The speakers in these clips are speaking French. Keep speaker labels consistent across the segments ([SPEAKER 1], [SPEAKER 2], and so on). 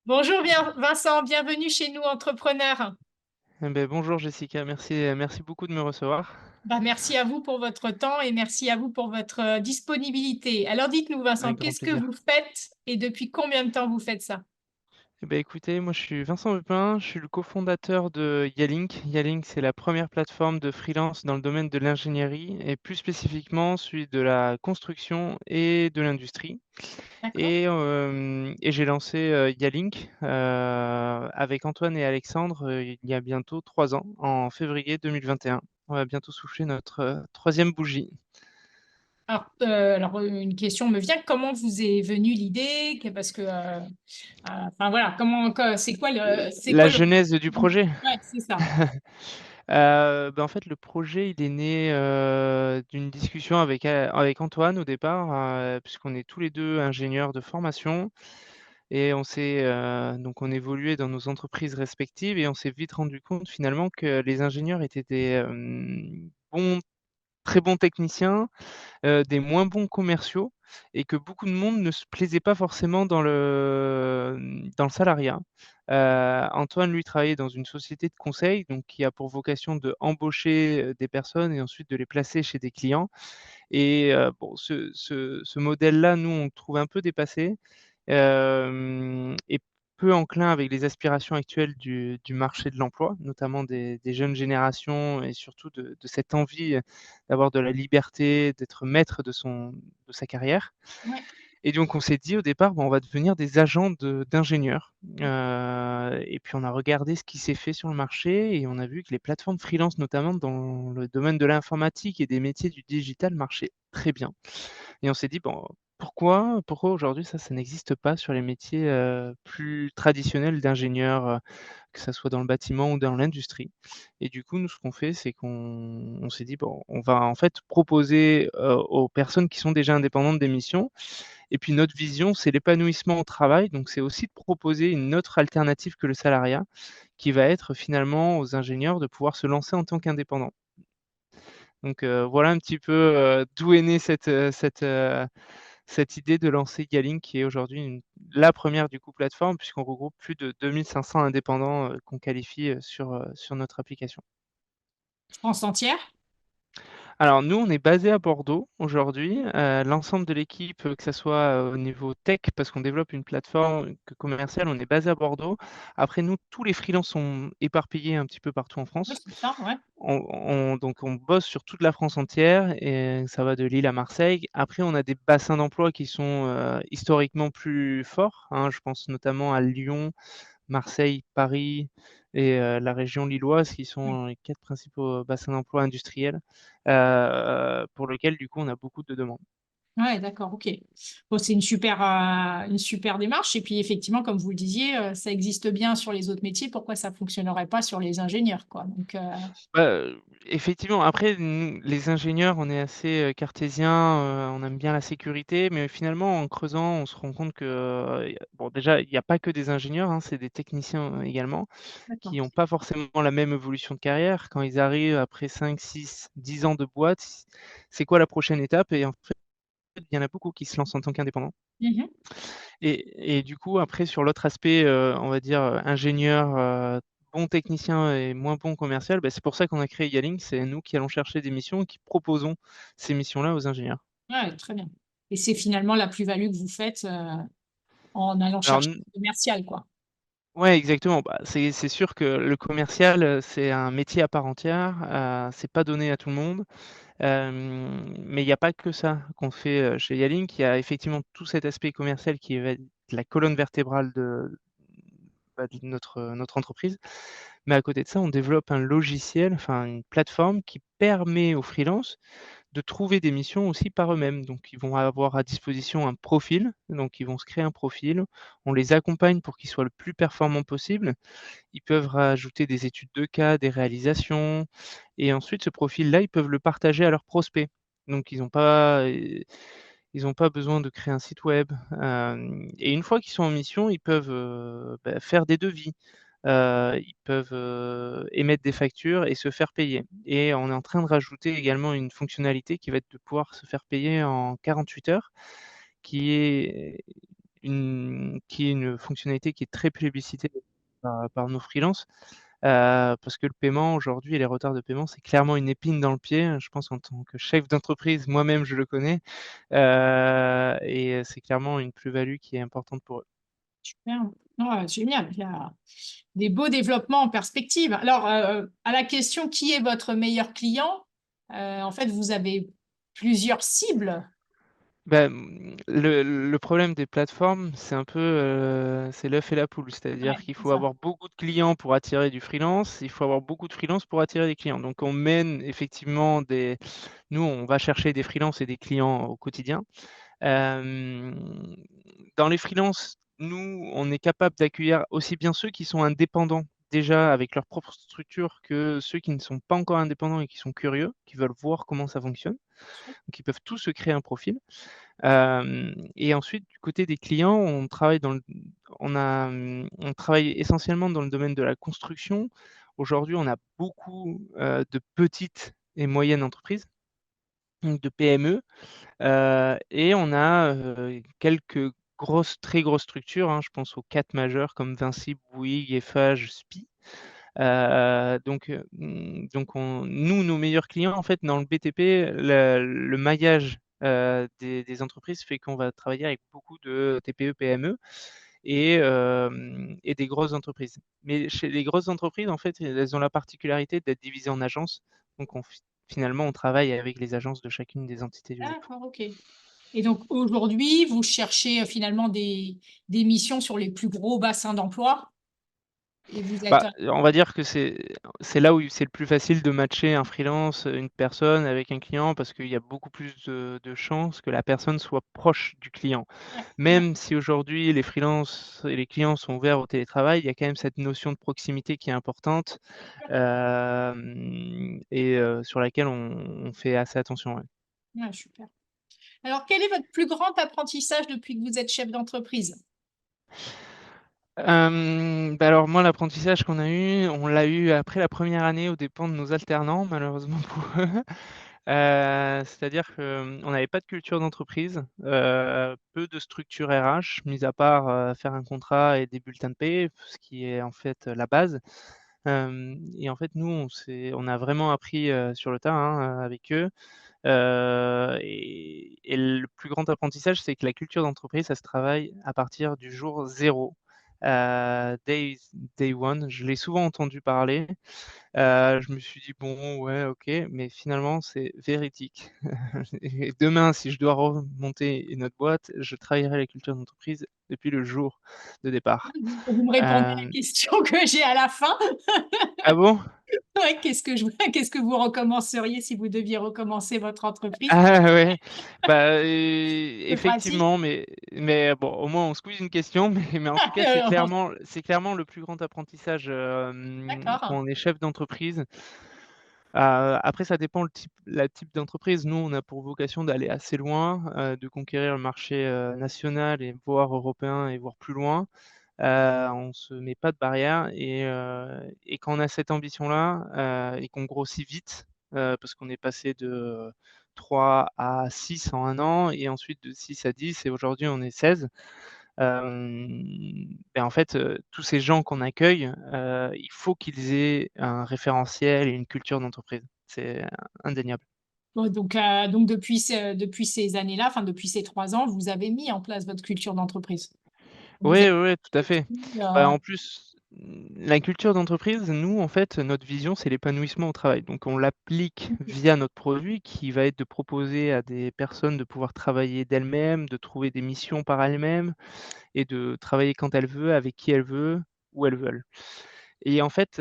[SPEAKER 1] Bonjour Vincent, bienvenue chez nous entrepreneurs.
[SPEAKER 2] Bonjour Jessica, merci beaucoup de me recevoir.
[SPEAKER 1] Merci à vous pour votre temps et merci à vous pour votre disponibilité. Alors dites-nous Vincent,
[SPEAKER 2] Avec grand
[SPEAKER 1] qu'est-ce que
[SPEAKER 2] plaisir.
[SPEAKER 1] vous faites et depuis combien de temps vous faites ça?
[SPEAKER 2] Écoutez, moi je suis Vincent Pepin, je suis le cofondateur de Yalink. Yalink, c'est la première plateforme de freelance dans le domaine de l'ingénierie et plus spécifiquement celui de la construction et de l'industrie.
[SPEAKER 1] D'accord?
[SPEAKER 2] Et j'ai lancé, Yalink, avec Antoine et Alexandre, il y a bientôt 3 ans, en février 2021. On va bientôt souffler notre, 3e bougie.
[SPEAKER 1] Une question me vient, comment vous est venue l'idée? Parce que, enfin voilà, c'est quoi
[SPEAKER 2] La genèse du projet?
[SPEAKER 1] Ouais, c'est ça.
[SPEAKER 2] En fait, le projet, il est né, d'une discussion avec Antoine au départ, puisqu'on est tous les 2 ingénieurs de formation et donc on évoluait dans nos entreprises respectives et on s'est vite rendu compte finalement que les ingénieurs étaient très bons techniciens, des moins bons commerciaux et que beaucoup de monde ne se plaisait pas forcément dans le salariat. Antoine, lui, travaillait dans une société de conseil, donc qui a pour vocation d'embaucher, des personnes et ensuite de les placer chez des clients et bon, ce modèle-là, nous, on le trouve un peu dépassé, et peu enclin avec les aspirations actuelles du marché de l'emploi, notamment des jeunes générations et surtout de cette envie, d'avoir de la liberté, d'être maître de sa carrière.
[SPEAKER 1] Ouais,
[SPEAKER 2] Et donc on s'est dit au départ: «Bon, on va devenir des agents d'ingénieurs». Et puis on a regardé ce qui s'est fait sur le marché et on a vu que les plateformes freelance, notamment dans le domaine de l'informatique et des métiers du digital, marchaient très bien. Et on s'est dit: «Bon, pourquoi aujourd'hui ça n'existe pas sur les métiers, plus traditionnels d'ingénieurs, que ça soit dans le bâtiment ou dans l'industrie?» Et du coup, nous, ce qu'on fait, c'est qu'on s'est dit: «Bon, on va en fait proposer, aux personnes qui sont déjà indépendantes des missions». Et puis notre vision, c'est l'épanouissement au travail, donc c'est aussi de proposer une autre alternative que le salariat, qui va être finalement aux ingénieurs de pouvoir se lancer en tant qu'indépendants. Donc voilà un petit peu, d'où est née cette idée de lancer Yealink qui est aujourd'hui la première du coup plateforme puisqu'on regroupe plus de 2 500 indépendants, qu'on qualifie, sur notre application.
[SPEAKER 1] France entière?
[SPEAKER 2] Alors nous, on est basé à Bordeaux aujourd'hui. L'ensemble de l'équipe, que ça soit, au niveau tech, parce qu'on développe une plateforme que commerciale, on est basé à Bordeaux. Après nous, tous les freelances sont éparpillés un petit peu partout en
[SPEAKER 1] Oui,
[SPEAKER 2] France.
[SPEAKER 1] c'est ça, ouais.
[SPEAKER 2] Donc on bosse sur toute la France entière et ça va de Lille à Marseille. Après, on a des bassins d'emploi qui sont, historiquement plus forts, hein. Je pense notamment à Lyon, Marseille, Paris et la région lilloise qui
[SPEAKER 1] Oui.
[SPEAKER 2] sont les 4 principaux, bassins d'emploi industriels, pour lequel du coup on a beaucoup de demandes.
[SPEAKER 1] Ouais, d'accord, OK. Bon, c'est une super démarche et puis effectivement, comme vous le disiez, ça existe bien sur les autres métiers, pourquoi ça fonctionnerait pas sur les ingénieurs, quoi?
[SPEAKER 2] Bah, effectivement, après nous, les ingénieurs, on est assez, cartésiens, on aime bien la sécurité, mais finalement en creusant, on se rend compte que, bon déjà, il y a pas que des ingénieurs, hein, c'est des techniciens, également,
[SPEAKER 1] D'accord.
[SPEAKER 2] qui ont pas forcément la même évolution de carrière. Quand ils arrivent après 5, 6, 10 ans de boîte, c'est quoi la prochaine étape? Et en fait, il y en a beaucoup qui se lancent en tant qu'indépendants.
[SPEAKER 1] Mmh.
[SPEAKER 2] Et du coup, après sur l'autre aspect, on va dire, ingénieur, bon technicien et moins bon commercial, c'est pour ça qu'on a créé Yalink. C'est nous qui allons chercher des missions et qui proposons ces missions-là aux ingénieurs.
[SPEAKER 1] Ouais, très bien et c'est finalement la plus-value que vous faites, en allant
[SPEAKER 2] Alors
[SPEAKER 1] chercher
[SPEAKER 2] n
[SPEAKER 1] le commercial, quoi?
[SPEAKER 2] Ouais, exactement. C'est sûr que le commercial, c'est un métier à part entière, c'est pas donné à tout le monde. Mais il y a pas que ça qu'on fait, chez Yalink. Il y a effectivement tout cet aspect commercial qui va être la colonne vertébrale de notre entreprise. Mais à côté de ça, on développe un logiciel, enfin une plateforme qui permet aux freelances de trouver des missions aussi par eux-mêmes. Donc ils vont avoir à disposition un profil, donc ils vont se créer un profil, on les accompagne pour qu'ils soient le plus performants possible. Ils peuvent rajouter des études de cas, des réalisations et ensuite ce profil-là, ils peuvent le partager à leurs prospects. Donc ils ont pas besoin de créer un site web, et une fois qu'ils sont en mission, ils peuvent, faire des devis. Ils peuvent, émettre des factures et se faire payer et on est en train de rajouter également une fonctionnalité qui va être de pouvoir se faire payer en 48 heures, qui est qui est une fonctionnalité qui est très plébiscitée par nos freelances. Parce que le paiement aujourd'hui et les retards de paiement, c'est clairement une épine dans le pied. Je pense en tant que chef d'entreprise, moi-même je le connais, et c'est clairement une plus-value qui est importante pour eux.
[SPEAKER 1] Super. Ouais, génial. Il y a des beaux développements en perspective. Alors, à la question qui est votre meilleur client, en fait, vous avez plusieurs cibles.
[SPEAKER 2] Le problème des plateformes, c'est un peu, c'est l'œuf et la poule. C'est-à-dire
[SPEAKER 1] Ouais,
[SPEAKER 2] qu'il
[SPEAKER 1] c'est
[SPEAKER 2] faut
[SPEAKER 1] ça.
[SPEAKER 2] avoir beaucoup de clients pour attirer du freelance, il faut avoir beaucoup de freelance pour attirer des clients. Donc on mène effectivement des nous, on va chercher des freelances et des clients au quotidien. Hem, Dans les freelances, nous, on est capable d'accueillir aussi bien ceux qui sont indépendants, déjà avec leur propre structure, que ceux qui ne sont pas encore indépendants et qui sont curieux, qui veulent voir comment ça fonctionne. Donc ils peuvent tous se créer un profil. Et ensuite, du côté des clients, on travaille essentiellement dans le domaine de la construction. Aujourd'hui, on a beaucoup, de petites et moyennes entreprises, donc de PME, et on a, quelques très grosses structures, hein. Je pense aux 4 majeurs comme Vinci, Bouygues, Eiffage, SPIE. Donc nous, nos meilleurs clients, en fait, dans le BTP, le maillage, des entreprises fait qu'on va travailler avec beaucoup de TPE, PME et des grosses entreprises. Mais chez les grosses entreprises, en fait, elles ont la particularité d'être divisées en agences. Donc finalement, on travaille avec les agences de chacune des entités du groupe.
[SPEAKER 1] D'accord, ok. Et donc, aujourd'hui, vous cherchez finalement des missions sur les plus gros bassins d'emploi et vous êtes...
[SPEAKER 2] On va dire que c'est là où c'est le plus facile de matcher un freelance, une personne avec un client parce qu'il y a beaucoup plus de chances que la personne soit proche du client.
[SPEAKER 1] Ouais, ouais,
[SPEAKER 2] Même si aujourd'hui les freelances et les clients sont ouverts au télétravail, il y a quand même cette notion de proximité qui est importante, sur laquelle on fait assez attention, ouais.
[SPEAKER 1] ouais, super. Alors, quel est votre plus grand apprentissage depuis que vous êtes chef d'entreprise?
[SPEAKER 2] Alors moi l'apprentissage qu'on a eu, on l'a eu après la première année aux dépens de nos alternants malheureusement pour eux. C'est-à-dire qu'on n'avait pas de culture d'entreprise, peu de structure RH, mis à part, faire un contrat et des bulletins de paie, ce qui est en fait, la base. Et en fait nous on a vraiment appris, sur le tas, hein, avec eux. Et le plus grand apprentissage, c'est que la culture d'entreprise, ça se travaille à partir du jour zéro, day one. Je l'ai souvent entendu parler, je me suis dit: «Bon, ouais, OK», mais finalement, c'est véridique. Et demain, si je dois remonter une autre boîte, je travaillerai la culture d'entreprise depuis le jour de départ.
[SPEAKER 1] Vous me répondez à la
[SPEAKER 2] Hem
[SPEAKER 1] question que j'ai à la fin.
[SPEAKER 2] ah bon?
[SPEAKER 1] Ouais, qu'est-ce que vous recommenceriez si vous deviez recommencer votre entreprise?
[SPEAKER 2] Ah ouais,
[SPEAKER 1] C'est pratique.
[SPEAKER 2] effectivement, mais bon, au moins on se quiz une question, mais en tout cas, c'est clairement le plus grand apprentissage, quand
[SPEAKER 1] D'accord.
[SPEAKER 2] on est chef d'entreprise. Après ça dépend le type d'entreprise. Nous, on a pour vocation d'aller assez loin, de conquérir le marché, national et voire européen et voire plus loin. On se met pas de barrière et quand on a cette ambition-là, et qu'on grossit vite, parce qu'on est passé de 3 à 6 en 1 an et ensuite de 6 à 10 et aujourd'hui on est 16. En fait, tous ces gens qu'on accueille, il faut qu'ils aient un référentiel et une culture d'entreprise. C'est indéniable.
[SPEAKER 1] Bon, donc depuis ces années-là, enfin depuis ces 3 ans, vous avez mis en place votre culture d'entreprise. Vous
[SPEAKER 2] Oui,
[SPEAKER 1] êtes
[SPEAKER 2] oui, ouais, tout à fait.
[SPEAKER 1] euh,
[SPEAKER 2] En plus, la culture d'entreprise, nous, en fait, notre vision, c'est l'épanouissement au travail. Donc on l'applique via notre produit qui va être de proposer à des personnes de pouvoir travailler d'elles-mêmes, de trouver des missions par elles-mêmes et de travailler quand elles veulent, avec qui elles veulent, où elles veulent. Et en fait,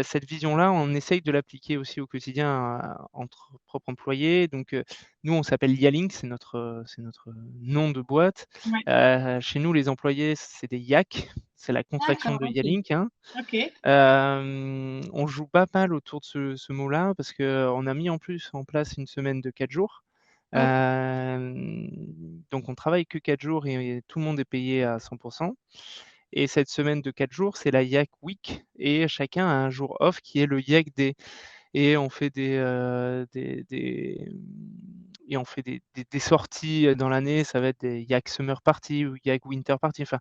[SPEAKER 2] cette vision-là, on essaye de l'appliquer aussi au quotidien entre propres employés. Donc, nous, on s'appelle Yalink, c'est notre nom de boîte.
[SPEAKER 1] ouais.
[SPEAKER 2] Chez nous, les employés, c'est des YAC, c'est la contraction
[SPEAKER 1] D'accord,
[SPEAKER 2] de
[SPEAKER 1] ok.
[SPEAKER 2] Yalink, hein.
[SPEAKER 1] Ok.
[SPEAKER 2] On joue pas mal autour de ce mot-là parce qu'on a mis en plus en place une semaine de 4 jours.
[SPEAKER 1] Ok.
[SPEAKER 2] Hem, donc on travaille que 4 jours et tout le monde est payé à 100. Et cette semaine de 4 jours, c'est la Yak Week et chacun a un jour off qui est le Yak Day et on fait et on fait des sorties dans l'année, ça va être des Yak Summer Party ou Yak Winter Party. Enfin,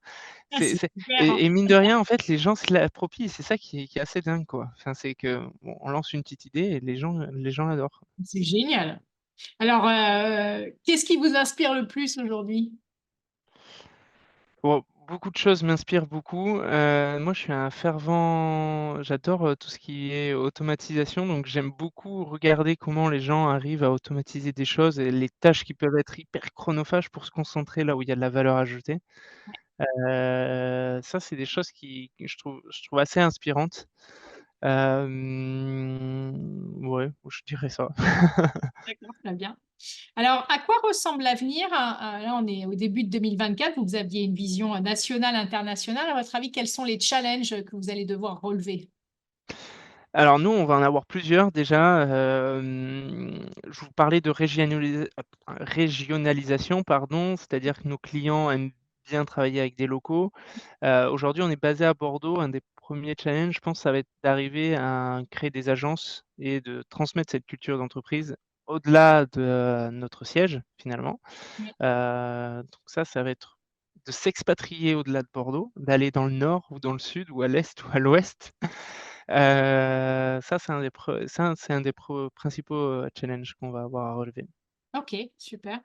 [SPEAKER 1] Ah, c'est
[SPEAKER 2] c'est
[SPEAKER 1] super, hein.
[SPEAKER 2] et mine de rien, en fait, les gens se l'approprient. C'est ça qui est assez dingue, quoi. Enfin, c'est que bon, on lance une petite idée et les gens adorent.
[SPEAKER 1] C'est génial. Alors, qu'est-ce qui vous inspire le plus aujourd'hui?
[SPEAKER 2] Bon, beaucoup de choses m'inspirent beaucoup. Moi, je suis un fervent j'adore, tout ce qui est automatisation, donc j'aime beaucoup regarder comment les gens arrivent à automatiser des choses et les tâches qui peuvent être hyper chronophages pour se concentrer là où il y a de la valeur ajoutée. Ça, c'est des choses que je trouve assez inspirantes. Ouais, je dirais ça.
[SPEAKER 1] D'accord, très bien. Alors, à quoi ressemble l'avenir? Là, on est au début de 2024. Vous aviez une vision nationale, internationale. À votre avis, quels sont les challenges que vous allez devoir relever?
[SPEAKER 2] Alors nous, on va en avoir plusieurs déjà. Je vous parlais de régionalisation, pardon, c'est-à-dire que nos clients aiment bien travailler avec des locaux. Aujourd'hui, on est basé à Bordeaux. Un des premiers challenges, je pense, ça va être d'arriver à créer des agences et de transmettre cette culture d'entreprise au-delà de notre siège, finalement.
[SPEAKER 1] Oui.
[SPEAKER 2] Donc ça va être de s'expatrier au-delà de Bordeaux, d'aller dans le nord ou dans le sud ou à l'est ou à l'ouest. Ça, c'est un des principaux, challenges qu'on va avoir à relever.
[SPEAKER 1] Ok, super.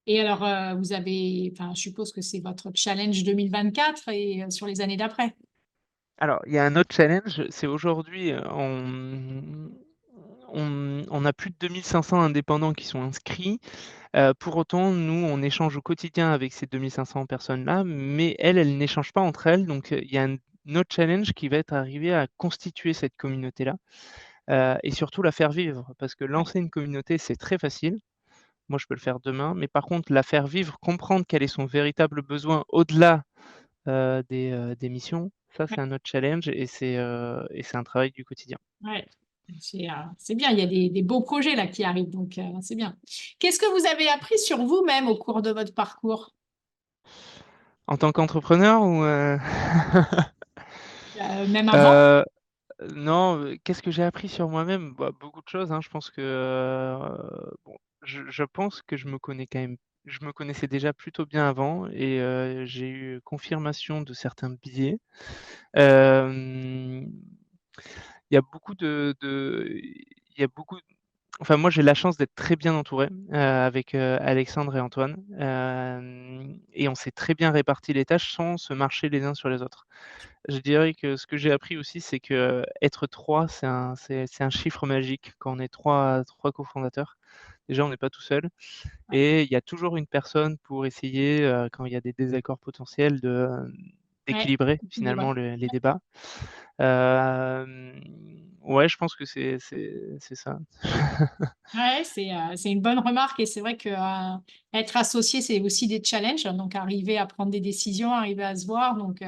[SPEAKER 1] Et alors, vous avez, enfin, je suppose que c'est votre challenge 2024 et sur les années d'après.
[SPEAKER 2] Alors, il y a un autre challenge, c'est aujourd'hui, on a plus de 2 500 indépendants qui sont inscrits. Pour autant, nous, on échange au quotidien avec ces 2 500 personnes-là, mais elles n'échangent pas entre elles. Donc, il y a un autre challenge qui va être arriver à constituer cette communauté-là, et surtout la faire vivre. Parce que
[SPEAKER 1] Ouais,
[SPEAKER 2] lancer une communauté, c'est très facile. Moi, je peux le faire demain, mais par contre, la faire vivre, comprendre quel est son véritable besoin au-delà, des missions, ça,
[SPEAKER 1] ouais,
[SPEAKER 2] c'est un autre challenge et c'est un travail du quotidien.
[SPEAKER 1] ouais. C'est bien, il y a des beaux projets là qui arrivent, donc c'est bien. Qu'est-ce que vous avez appris sur vous-même au cours de votre parcours?
[SPEAKER 2] En tant qu'entrepreneur ou,
[SPEAKER 1] Même avant?
[SPEAKER 2] Heu, non, qu'est-ce que j'ai appris sur moi-même? Bah, beaucoup de choses, hein. Je pense que, bon, je pense que je me connaissais déjà plutôt bien avant et j'ai eu confirmation de certains biais. Hem, il y a beaucoup il y a beaucoup Enfin, moi, j'ai la chance d'être très bien entouré, avec, Alexandre et Antoine, et on s'est très bien réparti les tâches sans se marcher les uns sur les autres. Je dirais que ce que j'ai appris aussi, c'est que être 3, c'est un chiffre magique quand on est trois cofondateurs. Déjà, on n'est pas tout seul et il y a toujours une personne pour essayer, quand il y a des désaccords potentiels
[SPEAKER 1] Ouais,
[SPEAKER 2] d'équilibrer
[SPEAKER 1] libre.
[SPEAKER 2] finalement les débats. Ouais, je pense que c'est ça.
[SPEAKER 1] Ouais, c'est une bonne remarque et c'est vrai que être associé, c'est aussi des challenges. Donc, arriver à prendre des décisions, arriver à se voir. Donc,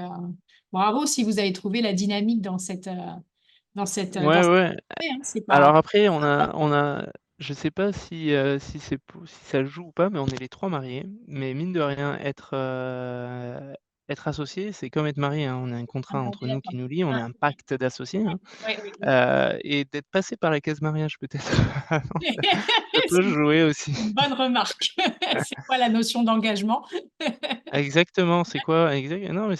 [SPEAKER 1] bravo si vous avez trouvé la dynamique dans
[SPEAKER 2] Ouais,
[SPEAKER 1] cette
[SPEAKER 2] ouais.
[SPEAKER 1] hein, c'est pas.
[SPEAKER 2] Alors après, je sais pas si ça joue ou pas, mais on est les 3 mariés. Mais mine de rien, être associé, c'est comme être marié, hein. On a un
[SPEAKER 1] Ah,
[SPEAKER 2] contrat
[SPEAKER 1] on est
[SPEAKER 2] entre nous
[SPEAKER 1] d'accord.
[SPEAKER 2] qui nous lie, on
[SPEAKER 1] Ouais,
[SPEAKER 2] a un pacte d'associés, hein.
[SPEAKER 1] ouais, ouais, ouais.
[SPEAKER 2] Et d'être passé par la case mariage peut-être avant, ça
[SPEAKER 1] C'est
[SPEAKER 2] peut jouer aussi.
[SPEAKER 1] une bonne remarque. C'est quoi la notion d'engagement?
[SPEAKER 2] Exactement, c'est quoi? Non, mais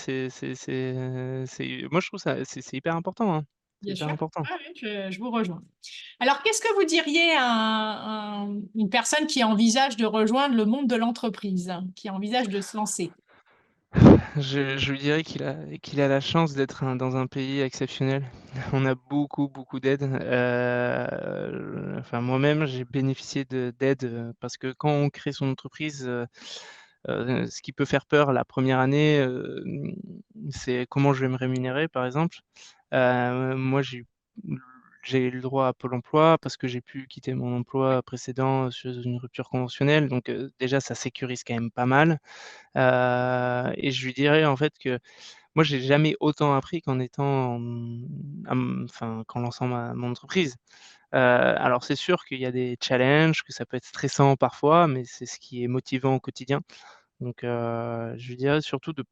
[SPEAKER 2] moi je trouve ça c'est hyper important, hein. C'est
[SPEAKER 1] Bien
[SPEAKER 2] hyper
[SPEAKER 1] sûr.
[SPEAKER 2] important.
[SPEAKER 1] Ouais, ouais, je vous rejoins. Alors, qu'est-ce que vous diriez à une personne qui envisage de rejoindre le monde de l'entreprise, qui envisage de se lancer?
[SPEAKER 2] Je lui dirais qu'il a la chance d'être dans un pays exceptionnel. On a beaucoup, beaucoup d'aides. Enfin moi-même, j'ai bénéficié d'aides, parce que quand on crée son entreprise, ce qui peut faire peur la première année, c'est comment je vais me rémunérer, par exemple. Moi, j'ai eu le droit à Pôle emploi parce que j'ai pu quitter mon emploi précédent sur une rupture conventionnelle, donc déjà ça sécurise quand même pas mal. Et je lui dirais en fait que moi j'ai jamais autant appris qu'en étant, enfin qu'en lançant mon entreprise. Alors c'est sûr qu'il y a des challenges, que ça peut être stressant parfois, mais c'est ce qui est motivant au quotidien. Donc je lui dirais surtout de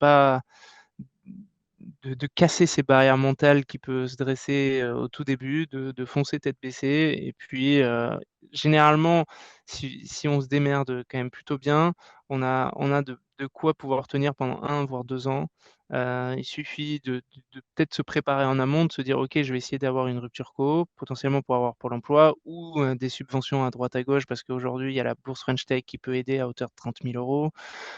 [SPEAKER 2] casser ces barrières mentales qui peuvent se dresser, au tout début, de foncer tête baissée et puis, généralement, si on se démerde quand même plutôt bien, on a de quoi pouvoir tenir pendant 1 voire 2 ans. Il suffit de peut-être se préparer en amont, de se dire: «OK, je vais essayer d'avoir une rupture co, potentiellement pour avoir Pôle emploi ou des subventions à droite à gauche», parce qu'aujourd'hui, il y a la bourse French Tech qui peut aider à hauteur de 30 000 €.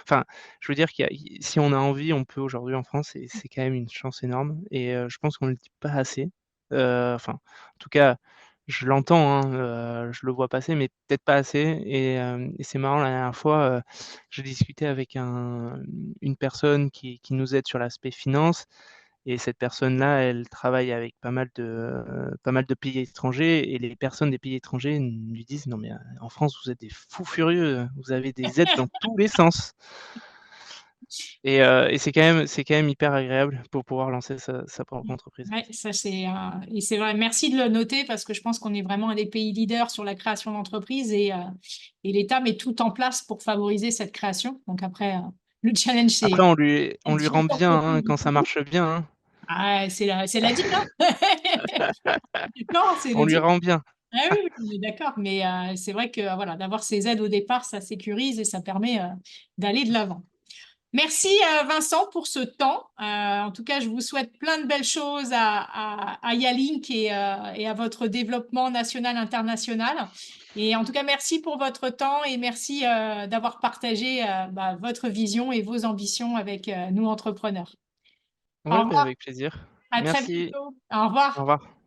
[SPEAKER 2] Enfin, je veux dire qu'il y a si on a envie, on peut aujourd'hui en France et c'est quand même une chance énorme et je pense qu'on ne le dit pas assez. Enfin, en tout cas, je l'entends, hein, je le vois passer, mais peut-être pas assez et c'est marrant la dernière fois, j'ai discuté avec une personne qui nous aide sur l'aspect finance et cette personne-là, elle travaille avec pas mal de pays étrangers et les personnes des pays étrangers lui disent: «Non mais, en France, vous êtes des fous furieux, vous avez des aides dans tous les sens». Et c'est quand même hyper agréable pour pouvoir lancer sa propre entreprise.
[SPEAKER 1] Ouais, ça c'est et c'est vrai. Merci de le noter parce que je pense qu'on est vraiment un des pays leaders sur la création d'entreprises et l'État met tout en place pour favoriser cette création. Donc après, le challenge c'est
[SPEAKER 2] Après on lui
[SPEAKER 1] être
[SPEAKER 2] rend bien, hein,
[SPEAKER 1] entreprise
[SPEAKER 2] quand ça
[SPEAKER 1] jusqu'au bout.
[SPEAKER 2] marche bien, hein.
[SPEAKER 1] Ah, c'est la dîme, hein. D'accord, c'est
[SPEAKER 2] On
[SPEAKER 1] le
[SPEAKER 2] lui
[SPEAKER 1] deal.
[SPEAKER 2] rend bien.
[SPEAKER 1] Ah oui, oui, on est d'accord, mais c'est vrai que voilà, d'avoir ces aides au départ, ça sécurise et ça permet d'aller de l'avant. Merci Vincent pour ce temps. En tout cas, je vous souhaite plein de belles choses à Yalink et à votre développement national, international. Et en tout cas, merci pour votre temps et merci d'avoir partagé votre vision et vos ambitions avec nous entrepreneurs. Au
[SPEAKER 2] Ouais, beh,
[SPEAKER 1] revoir,
[SPEAKER 2] avec plaisir.
[SPEAKER 1] à très
[SPEAKER 2] Merci.
[SPEAKER 1] bientôt. Au
[SPEAKER 2] Au
[SPEAKER 1] revoir.
[SPEAKER 2] revoir.